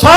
100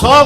100